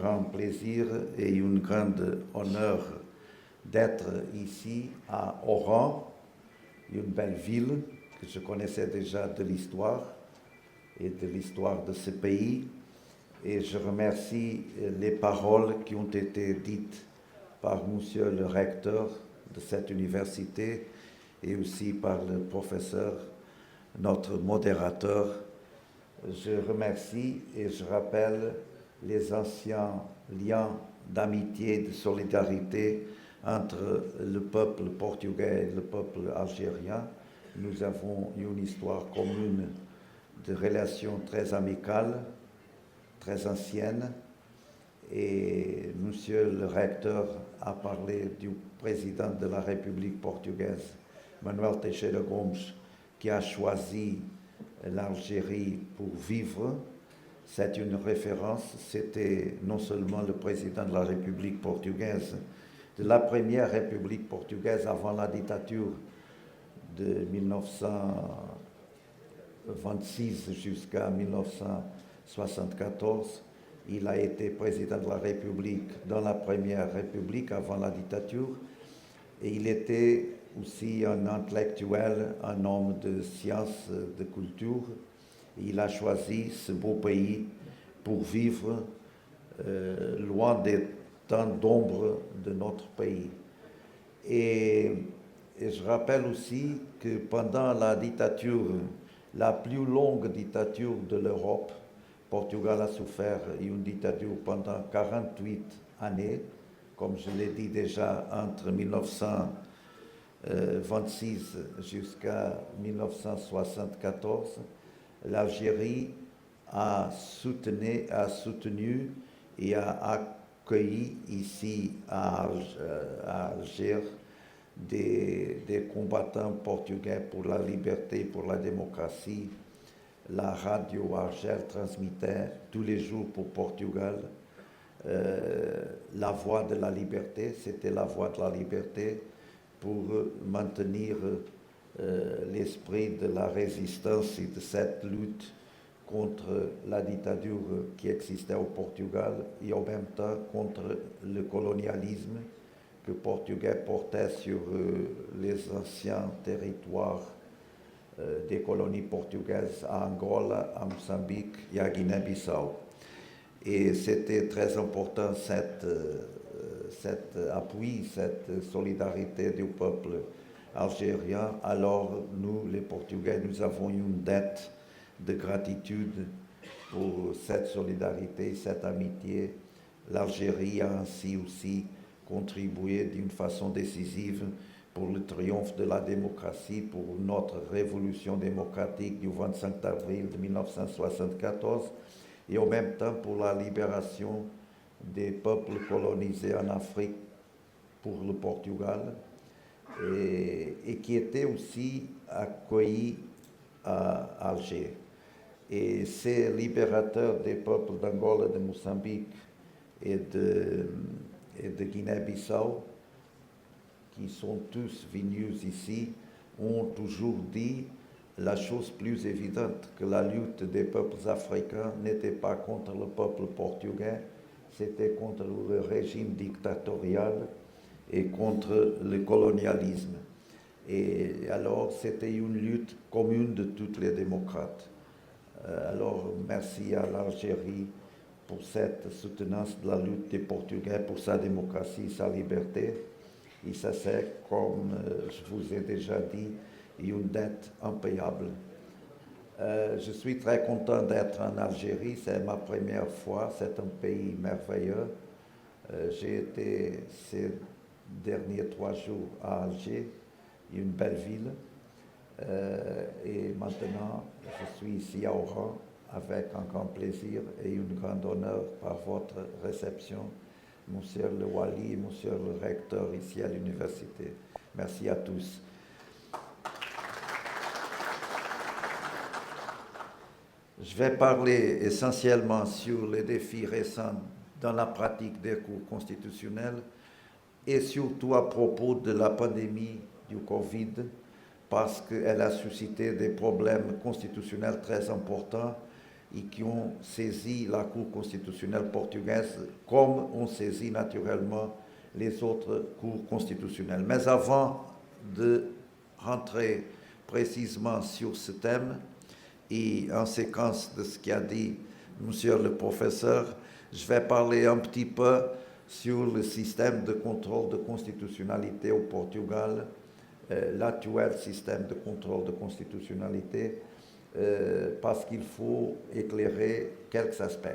Grand plaisir et un grand honneur d'être ici à Oran, une belle ville que je connaissais déjà de l'histoire et de l'histoire de ce pays. Et je remercie les paroles qui ont été dites par monsieur le recteur de cette université et aussi par le professeur, notre modérateur. Je remercie et je rappelle les anciens liens d'amitié, de solidarité entre le peuple portugais et le peuple algérien. Nous avons une histoire commune de relations très amicales, très anciennes. Et monsieur le recteur a parlé du président de la République portugaise, Manuel Teixeira Gomes, qui a choisi l'Algérie pour vivre. C'est une référence, c'était non seulement le président de la République portugaise, de la première République portugaise avant la dictature de 1926 jusqu'à 1974. Il a été président de la République dans la première République avant la dictature et il était aussi un intellectuel, un homme de sciences, de culture. Il a choisi ce beau pays pour vivre loin des temps d'ombre de notre pays. Et je rappelle aussi que pendant la dictature, la plus longue dictature de l'Europe, Portugal a souffert une dictature pendant 48 années, comme je l'ai dit déjà, entre 1926 jusqu'à 1974. L'Algérie a soutenu et a accueilli ici à Alger des combattants portugais pour la liberté, pour la démocratie. La radio Argel transmettait tous les jours pour Portugal la voix de la liberté, c'était la voix de la liberté pour maintenir l'esprit de la résistance et de cette lutte contre la dictature qui existait au Portugal et en même temps contre le colonialisme que les Portugais portaient sur les anciens territoires des colonies portugaises à Angola, à Moçambique et à Guinée-Bissau. Et c'était très important cet appui, cette solidarité du peuple algérien. Alors nous, les Portugais, nous avons une dette de gratitude pour cette solidarité, cette amitié. L'Algérie a ainsi aussi contribué d'une façon décisive pour le triomphe de la démocratie, pour notre révolution démocratique du 25 avril de 1974 et en même temps pour la libération des peuples colonisés en Afrique pour le Portugal et qui étaient aussi accueillis à Alger. Et ces libérateurs des peuples d'Angola, de Moçambique et de Guinée-Bissau, qui sont tous venus ici, ont toujours dit la chose plus évidente, que la lutte des peuples africains n'était pas contre le peuple portugais, c'était contre le régime dictatorial et contre le colonialisme. Et alors, c'était une lutte commune de tous les démocrates. Alors, merci à l'Algérie pour cette soutenance de la lutte des Portugais pour sa démocratie, sa liberté. Et ça, c'est, comme je vous ai déjà dit, une dette impayable. Je suis très content d'être en Algérie, c'est ma première fois, c'est un pays merveilleux. J'ai été ces derniers 3 jours à Alger, une belle ville. Et maintenant, je suis ici à Oran avec un grand plaisir et un grand honneur par votre réception, monsieur le Wali et monsieur le recteur ici à l'université. Merci à tous. Je vais parler essentiellement sur les défis récents dans la pratique des cours constitutionnels et surtout à propos de la pandémie du Covid, parce qu'elle a suscité des problèmes constitutionnels très importants et qui ont saisi la Cour constitutionnelle portugaise comme on saisit naturellement les autres cours constitutionnelles. Mais avant de rentrer précisément sur ce thème et en séquence de ce qu'a dit monsieur le professeur, je vais parler un petit peu sur le système de contrôle de constitutionnalité au Portugal, l'actuel système de contrôle de constitutionnalité, parce qu'il faut éclairer quelques aspects.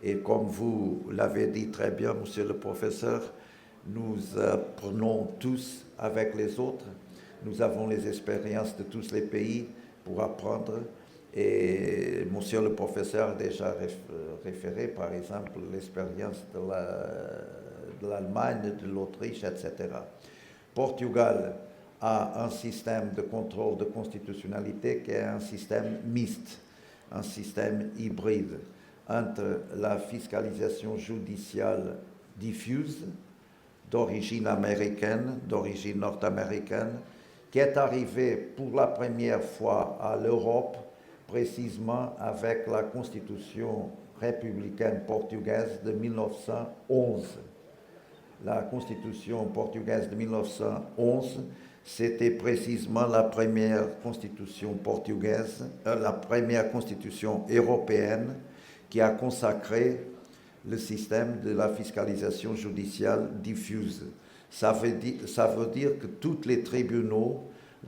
Et comme vous l'avez dit très bien, monsieur le professeur, nous apprenons tous avec les autres, nous avons les expériences de tous les pays pour apprendre. Et monsieur le professeur a déjà référé, par exemple, l'expérience de l'Allemagne, de l'Autriche, etc. Portugal a un système de contrôle de constitutionnalité qui est un système mixte, un système hybride entre la fiscalisation judiciaire diffuse d'origine américaine, d'origine nord-américaine, qui est arrivée pour la première fois à l'Europe, précisément avec la Constitution républicaine portugaise de 1911. La Constitution portugaise de 1911, c'était précisément la première Constitution portugaise, la première Constitution européenne qui a consacré le système de la fiscalisation judiciaire diffuse. Ça veut dire que tous les tribunaux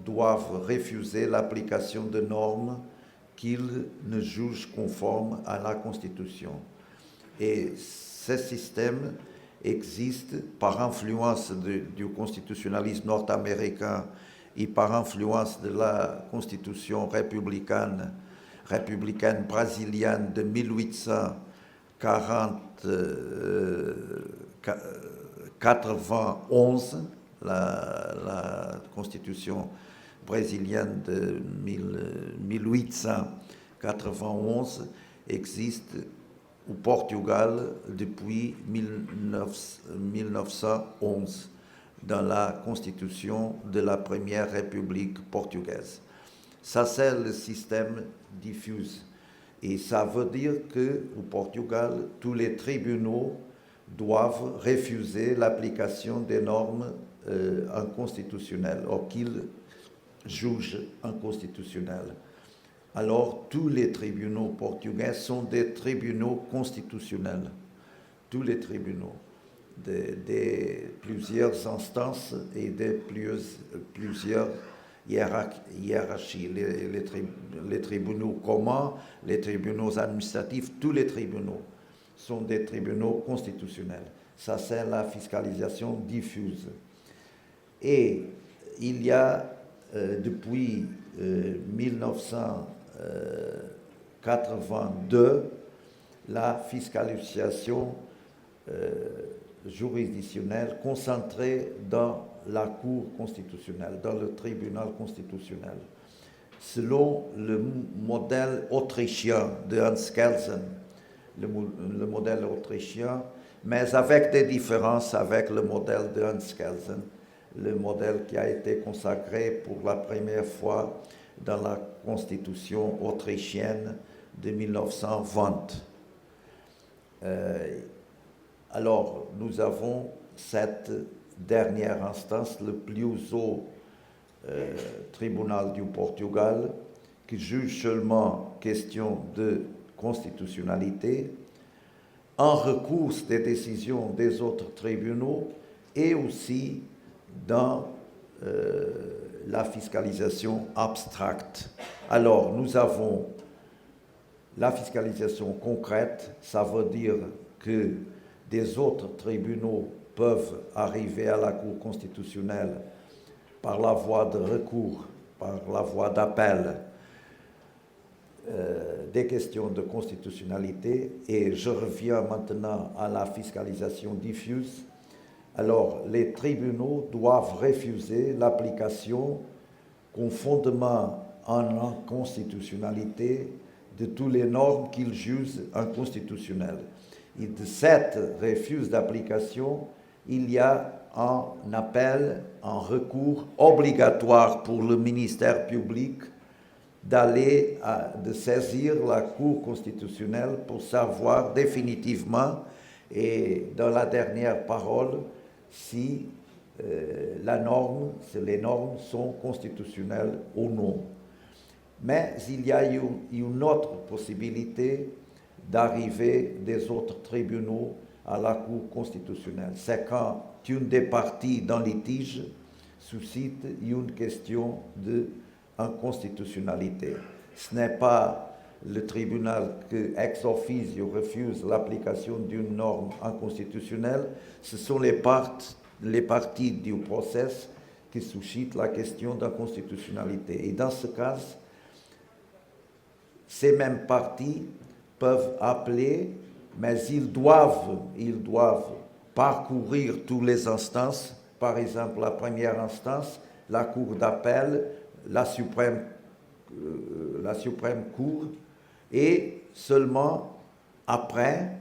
doivent refuser l'application de normes qu'ils ne jugent conformes à la Constitution. Et ce système existe par influence du constitutionnalisme nord-américain et par influence de la Constitution républicaine brésilienne de 1891, la Constitution brésilienne de 1891 existe au Portugal depuis 1911 dans la Constitution de la Première République portugaise. Ça, c'est le système diffuse. Et ça veut dire qu'au Portugal, tous les tribunaux doivent refuser l'application des normes inconstitutionnelles, ou qu'ils jugent inconstitutionnelles. Alors, tous les tribunaux portugais sont des tribunaux constitutionnels. Tous les tribunaux, de plusieurs instances et de plusieurs hiérarchies. Les tribunaux communs, les tribunaux administratifs, tous les tribunaux sont des tribunaux constitutionnels. Ça, c'est la fiscalisation diffuse. Et il y a, depuis 1982, la fiscalisation juridictionnelle concentrée dans la Cour constitutionnelle, dans le tribunal constitutionnel. Selon le modèle autrichien de Hans Kelsen, le modèle autrichien, mais avec des différences avec le modèle de Hans Kelsen, le modèle qui a été consacré pour la première fois dans la Constitution autrichienne de 1920. Alors, nous avons cette dernière instance, le plus haut tribunal du Portugal, qui juge seulement question de constitutionnalité, en recours des décisions des autres tribunaux et aussi dans la fiscalisation abstracte. Alors, nous avons la fiscalisation concrète, ça veut dire que des autres tribunaux peuvent arriver à la Cour constitutionnelle par la voie de recours, par la voie d'appel, des questions de constitutionnalité. Et je reviens maintenant à la fiscalisation diffuse. Alors, les tribunaux doivent refuser l'application conformément en inconstitutionnalité de toutes les normes qu'ils jugent inconstitutionnelles. Et de cette refus d'application, il y a un appel, un recours obligatoire pour le ministère public de saisir la Cour constitutionnelle pour savoir définitivement, et dans la dernière parole, si les normes sont constitutionnelles ou non. Mais il y a une autre possibilité d'arriver des autres tribunaux à la Cour constitutionnelle. C'est quand une des parties dans le litige suscite une question d'inconstitutionnalité. Ce n'est pas le tribunal qui, ex officio, refuse l'application d'une norme inconstitutionnelle, ce sont les parties du procès qui suscitent la question d'inconstitutionnalité. Et dans ce cas, ces mêmes parties peuvent appeler, mais ils doivent parcourir toutes les instances, par exemple la première instance, la Cour d'appel, la Suprême Cour, et seulement après,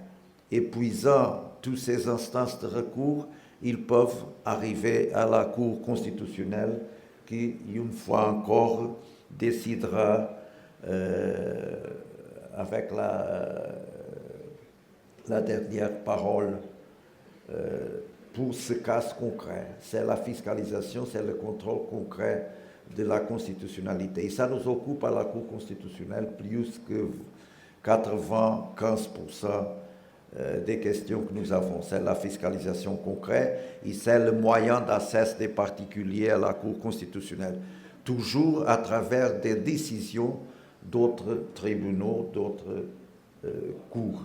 épuisant toutes ces instances de recours, ils peuvent arriver à la Cour constitutionnelle qui, une fois encore, décidera avec la dernière parole pour ce cas concret. C'est la fiscalisation, c'est le contrôle concret de la constitutionnalité. Et ça nous occupe à la Cour constitutionnelle plus que 95% des questions que nous avons. C'est la fiscalisation concrète et c'est le moyen d'accès des particuliers à la Cour constitutionnelle. Toujours à travers des décisions d'autres tribunaux, d'autres cours.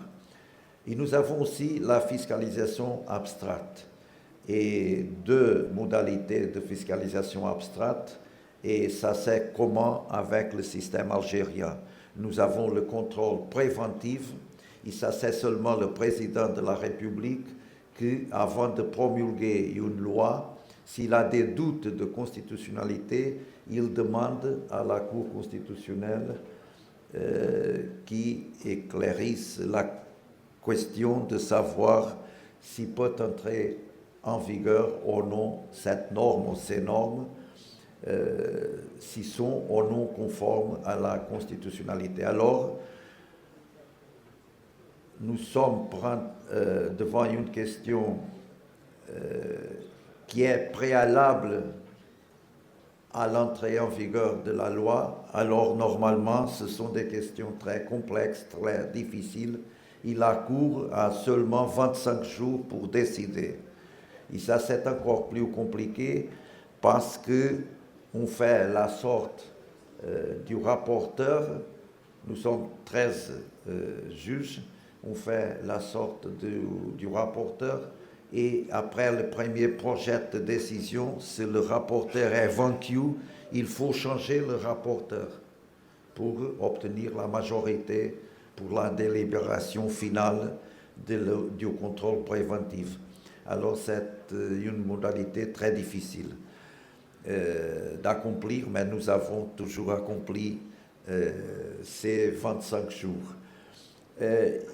Et nous avons aussi la fiscalisation abstraite et deux modalités de fiscalisation abstraite, et ça c'est commun avec le système algérien. Nous avons le contrôle préventif, et ça c'est seulement le président de la République qui, avant de promulguer une loi, s'il a des doutes de constitutionnalité, il demande à la Cour constitutionnelle qui éclairisse la question de savoir s'il peut entrer en vigueur ou non cette norme ou ces normes, s'ils sont ou non conformes à la constitutionnalité. Alors, nous sommes devant une question qui est préalable à l'entrée en vigueur de la loi. Alors normalement, ce sont des questions très complexes, très difficiles. Et la Cour a seulement 25 jours pour décider. Et ça, c'est encore plus compliqué parce qu'on fait la sorte du rapporteur. Nous sommes 13 juges. On fait la sorte du rapporteur. Et après le premier projet de décision, si le rapporteur est vaincu, il faut changer le rapporteur pour obtenir la majorité pour la délibération finale du contrôle préventif. Alors c'est une modalité très difficile d'accomplir, mais nous avons toujours accompli ces 25 jours.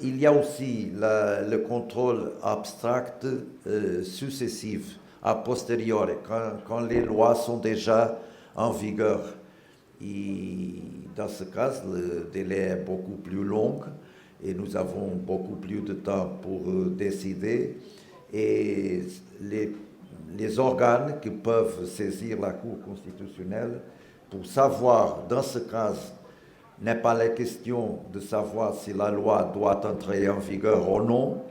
Il y a aussi le contrôle abstract successif, a posteriori, quand les lois sont déjà en vigueur. Et dans ce cas, le délai est beaucoup plus long et nous avons beaucoup plus de temps pour décider. Et les organes qui peuvent saisir la Cour constitutionnelle pour savoir, dans ce cas, n'est pas la question de savoir si la loi doit entrer en vigueur ou non.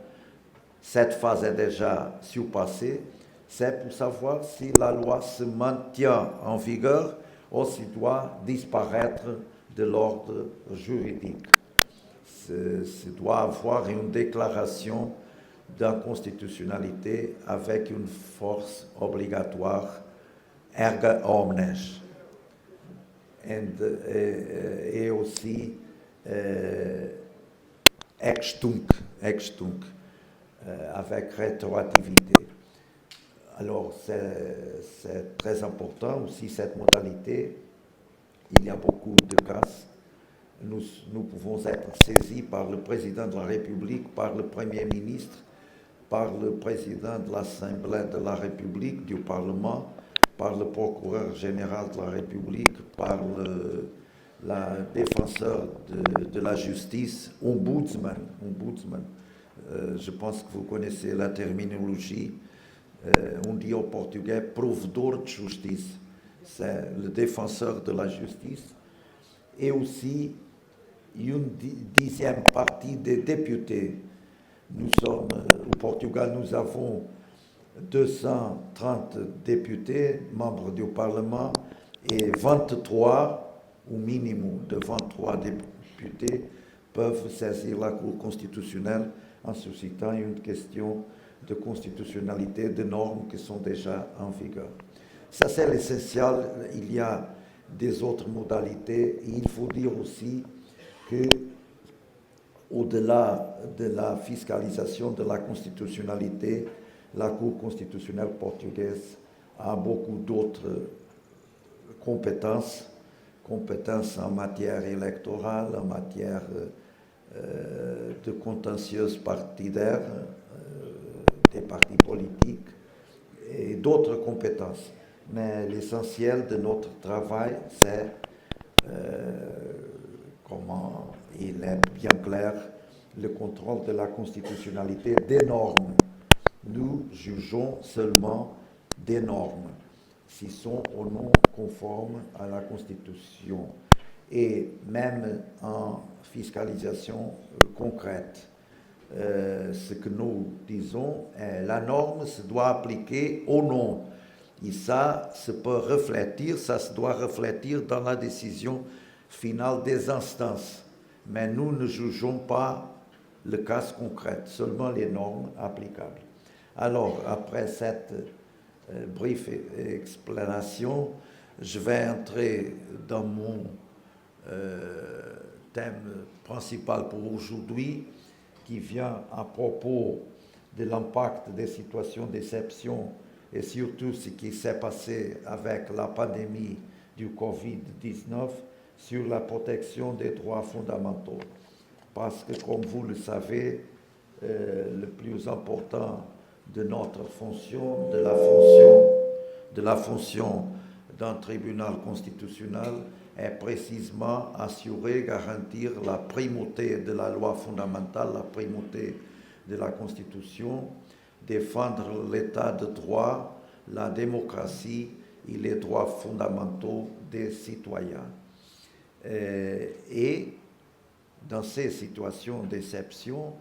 Cette phase est déjà surpassée. C'est pour savoir si la loi se maintient en vigueur ou s'il doit disparaître de l'ordre juridique. Il doit avoir une déclaration d'inconstitutionnalité avec une force obligatoire erga omnes. Et aussi ex tunc, avec rétroactivité. Alors, c'est très important aussi cette modalité. Il y a beaucoup de cas. Nous pouvons être saisis par le président de la République, par le Premier ministre, par le président de l'Assemblée de la République, du Parlement, par le procureur général de la République, par la défenseur de la justice, ombudsman. Je pense que vous connaissez la terminologie. On dit au portugais provedor de justice. C'est le défenseur de la justice. Et aussi une dixième partie des députés. Nous sommes, au Portugal, nous avons 230 députés, membres du Parlement, et 23, au minimum de 23 députés, peuvent saisir la Cour constitutionnelle en suscitant une question de constitutionnalité de normes qui sont déjà en vigueur. Ça, c'est l'essentiel. Il y a des autres modalités. Et il faut dire aussi que, au-delà de la fiscalisation de la constitutionnalité, la Cour constitutionnelle portugaise a beaucoup d'autres compétences en matière électorale, en matière de contentieuse partidaire, des partis politiques et d'autres compétences. Mais l'essentiel de notre travail, c'est, comment il est bien clair, le contrôle de la constitutionnalité des normes. Nous jugeons seulement des normes, s'ils sont ou non conformes à la Constitution. Et même en fiscalisation concrète, ce que nous disons, la norme se doit appliquer ou non. Et ça se doit refléter dans la décision finale des instances. Mais nous ne jugeons pas le cas concret, seulement les normes applicables. Alors, après cette brève explanation, je vais entrer dans mon thème principal pour aujourd'hui, qui vient à propos de l'impact des situations d'exception et surtout ce qui s'est passé avec la pandémie du Covid-19 sur la protection des droits fondamentaux. Parce que, comme vous le savez, le plus important de notre fonction, de la fonction d'un tribunal constitutionnel, est précisément assurer, garantir la primauté de la loi fondamentale, la primauté de la Constitution, défendre l'état de droit, la démocratie et les droits fondamentaux des citoyens. Et dans ces situations d'exception,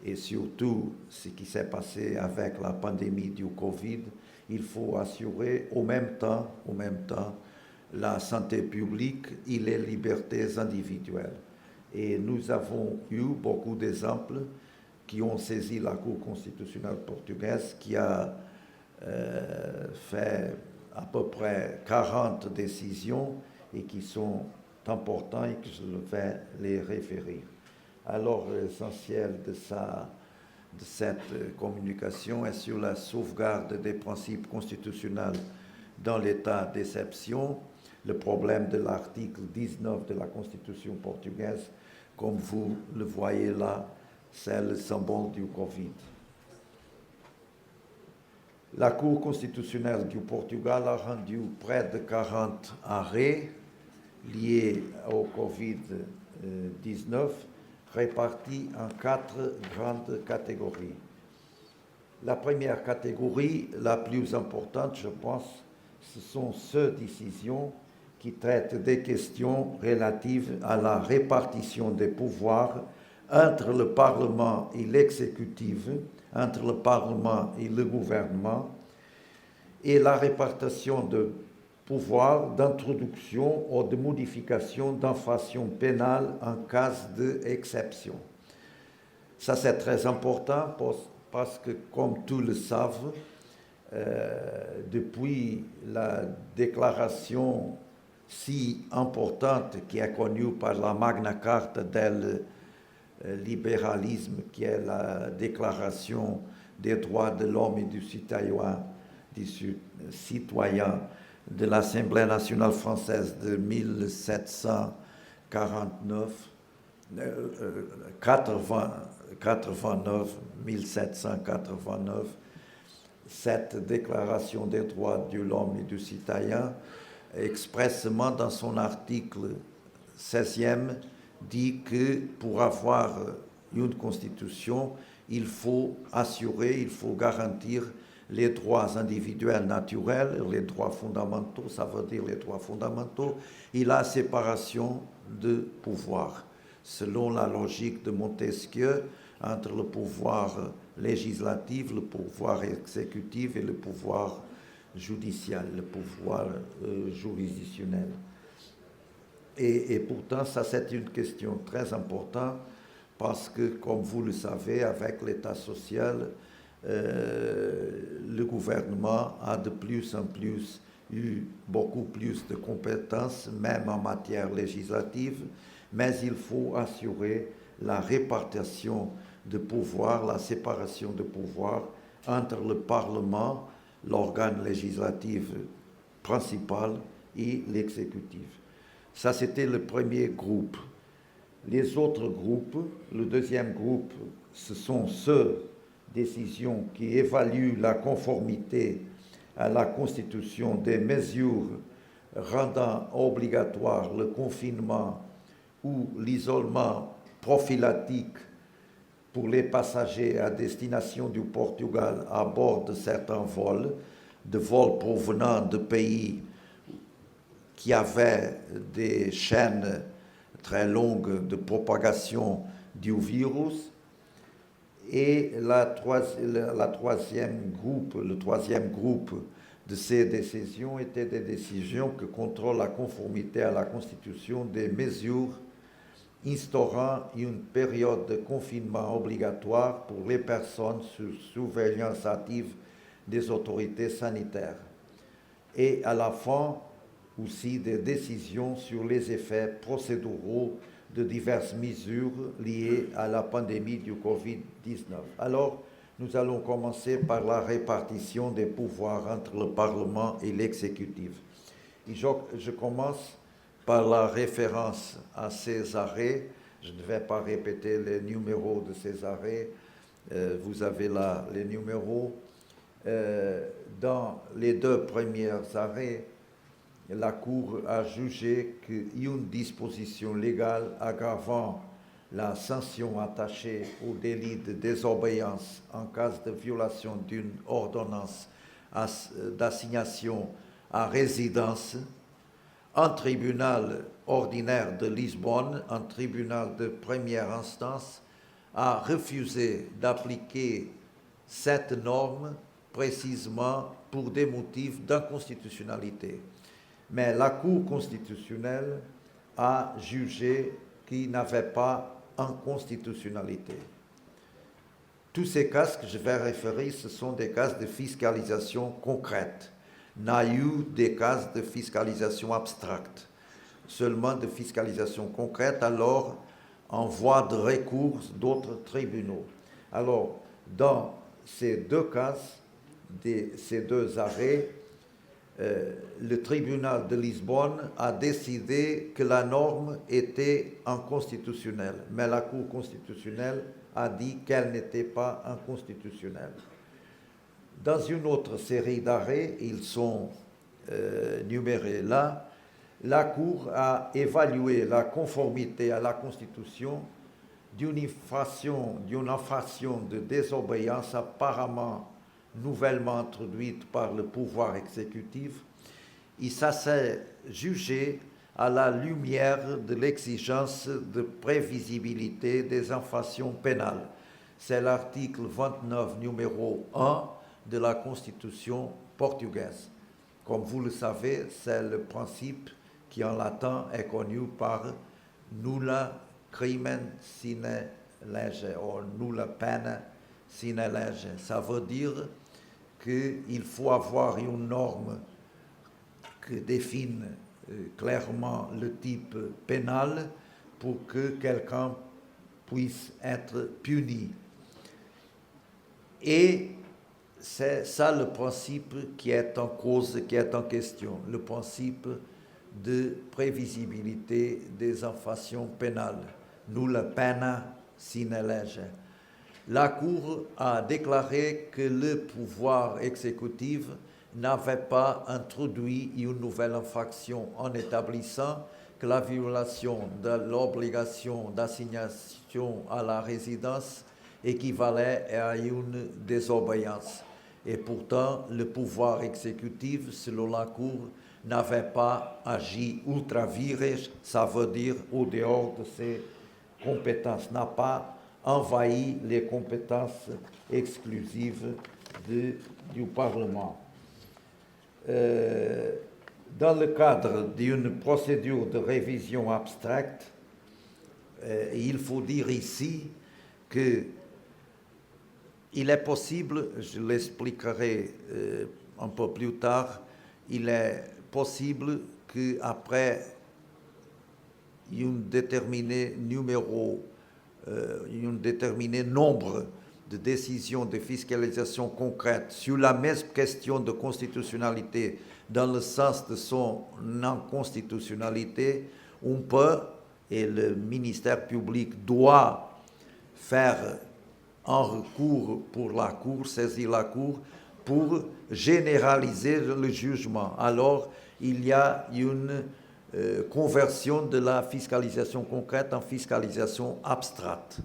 et surtout ce qui s'est passé avec la pandémie du Covid, il faut assurer au même temps la santé publique et les libertés individuelles. Et nous avons eu beaucoup d'exemples qui ont saisi la Cour constitutionnelle portugaise, qui a fait à peu près 40 décisions et qui sont importantes et que je vais les référer. Alors, l'essentiel de cette communication est sur la sauvegarde des principes constitutionnels dans l'état d'exception, le problème de l'article 19 de la Constitution portugaise, comme vous le voyez là, c'est le symbole du Covid. La Cour constitutionnelle du Portugal a rendu près de 40 arrêts liés au Covid-19, répartis en 4 grandes catégories. La première catégorie, la plus importante, je pense, ce sont ces décisions qui traitent des questions relatives à la répartition des pouvoirs entre le Parlement et l'exécutif, entre le Parlement et le gouvernement, et la répartition de pouvoirs d'introduction ou de modification d'infraction pénale en cas d'exception. Ça, c'est très important parce que, comme tous le savent, depuis la déclaration si importante qui est connue par la Magna Carta del libéralisme, qui est la déclaration des droits de l'homme et du citoyen de l'Assemblée nationale française de 1789, cette déclaration des droits de l'homme et du citoyen, expressément dans son article 16e dit que pour avoir une constitution, il faut assurer, il faut garantir les droits individuels naturels, les droits fondamentaux, ça veut dire les droits fondamentaux, et la séparation de pouvoir, selon la logique de Montesquieu, entre le pouvoir législatif, le pouvoir exécutif et le pouvoir judiciaire, le pouvoir juridictionnel. Et pourtant, ça c'est une question très importante parce que, comme vous le savez, avec l'État social, le gouvernement a de plus en plus eu beaucoup plus de compétences, même en matière législative, mais il faut assurer la répartition de pouvoir, la séparation de pouvoir entre le Parlement, l'organe législatif principal, et l'exécutif. Ça, c'était le premier groupe. Les autres groupes, le deuxième groupe, ce sont ceux décisions qui évaluent la conformité à la Constitution des mesures rendant obligatoire le confinement ou l'isolement prophylactique pour les passagers à destination du Portugal à bord de certains vols, provenant de pays qui avaient des chaînes très longues de propagation du virus. Et le troisième groupe de ces décisions étaient des décisions qui contrôlent la conformité à la Constitution des mesures instaurant une période de confinement obligatoire pour les personnes sous surveillance active des autorités sanitaires. Et à la fin, aussi des décisions sur les effets procéduraux de diverses mesures liées à la pandémie du Covid-19. Alors, nous allons commencer par la répartition des pouvoirs entre le Parlement et l'exécutif. Je commence par la référence à ces arrêts. Je ne vais pas répéter les numéros de ces arrêts. Vous avez là les numéros. Dans les deux premiers arrêts, la Cour a jugé qu'une disposition légale aggravant la sanction attachée au délit de désobéissance en cas de violation d'une ordonnance d'assignation à résidence, un tribunal ordinaire de Lisbonne, un tribunal de première instance, a refusé d'appliquer cette norme précisément pour des motifs d'inconstitutionnalité. Mais la Cour constitutionnelle a jugé qu'il n'avait pas inconstitutionnalité. Tous ces cas que je vais référer, ce sont des cas de fiscalisation concrète. Il n'y a eu des cas de fiscalisation abstracte, seulement de fiscalisation concrète, alors en voie de recours d'autres tribunaux. Alors, dans ces deux cas, ces deux arrêts, le tribunal de Lisbonne a décidé que la norme était inconstitutionnelle, mais la Cour constitutionnelle a dit qu'elle n'était pas inconstitutionnelle. Dans une autre série d'arrêts, ils sont numérés là, la Cour a évalué la conformité à la Constitution d'une infraction de désobéissance apparemment nouvellement introduite par le pouvoir exécutif, et ça s'est jugé à la lumière de l'exigence de prévisibilité des infractions pénales. C'est l'article 29, numéro 1 de la Constitution portugaise. Comme vous le savez, c'est le principe qui en latin est connu par nulla crimen sine lege, ou nulla pena sine lege. Ça veut dire qu'il faut avoir une norme qui définit clairement le type pénal pour que quelqu'un puisse être puni. Et c'est ça le principe qui est en cause, qui est en question, le principe de prévisibilité des infractions pénales, nulla pena sine lege. La Cour a déclaré que le pouvoir exécutif n'avait pas introduit une nouvelle infraction en établissant que la violation de l'obligation d'assignation à la résidence équivalait à une désobéissance. Et pourtant, le pouvoir exécutif, selon la Cour, n'avait pas agi ultra vires, ça veut dire au dehors de ses compétences, n'a pas envahi les compétences exclusives du Parlement. Dans le cadre d'une procédure de révision abstracte, il faut dire ici que il est possible, je l'expliquerai un peu plus tard, il est possible qu'après un déterminé nombre de décisions de fiscalisation concrètes sur la même question de constitutionnalité dans le sens de son non-constitutionnalité, on peut, et le ministère public doit faire un recours pour la Cour, saisir la Cour, pour généraliser le jugement. Alors, il y a une conversion de la fiscalisation concrète en fiscalisation abstraite.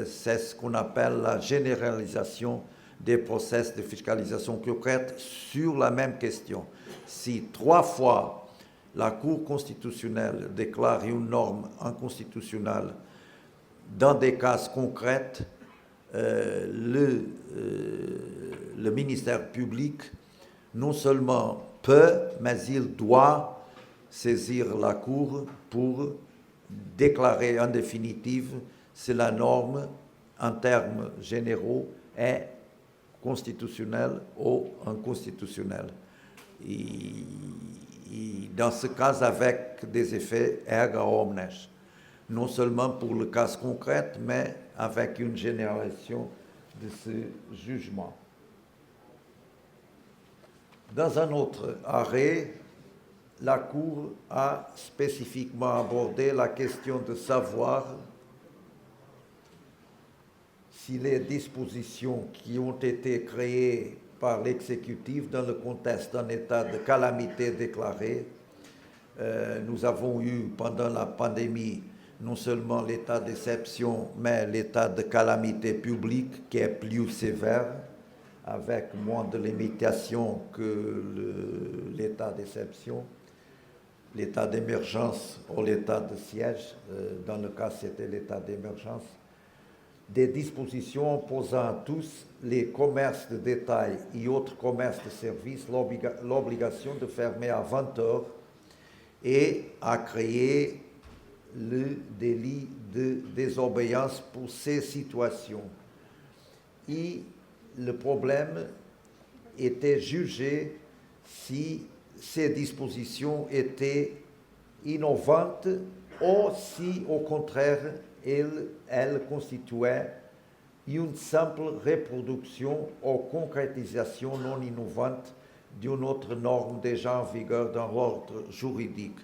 C'est ce qu'on appelle la généralisation des process de fiscalisation concrète sur la même question. Si 3 fois la Cour constitutionnelle déclare une norme inconstitutionnelle dans des cas concrets, le ministère public non seulement peut, mais il doit saisir la Cour pour déclarer en définitive si la norme, en termes généraux, est constitutionnelle ou inconstitutionnelle. Et dans ce cas, avec des effets erga omnes, non seulement pour le cas concret, mais avec une généralisation de ce jugement. Dans un autre arrêt, la Cour a spécifiquement abordé la question de savoir si les dispositions qui ont été créées par l'exécutif dans le contexte d'un état de calamité déclaré, nous avons eu pendant la pandémie non seulement l'état d'exception, mais l'état de calamité publique qui est plus sévère, avec moins de limitations que l'état d'exception, l'état d'émergence ou l'état de siège, dans le cas c'était l'état d'émergence, des dispositions imposant à tous les commerces de détail et autres commerces de services l'obligation de fermer à 20 heures et à créer le délit de désobéissance pour ces situations. Et le problème était jugé si ces dispositions étaient innovantes ou si, au contraire, elles constituaient une simple reproduction ou concrétisation non innovante d'une autre norme déjà en vigueur dans l'ordre juridique.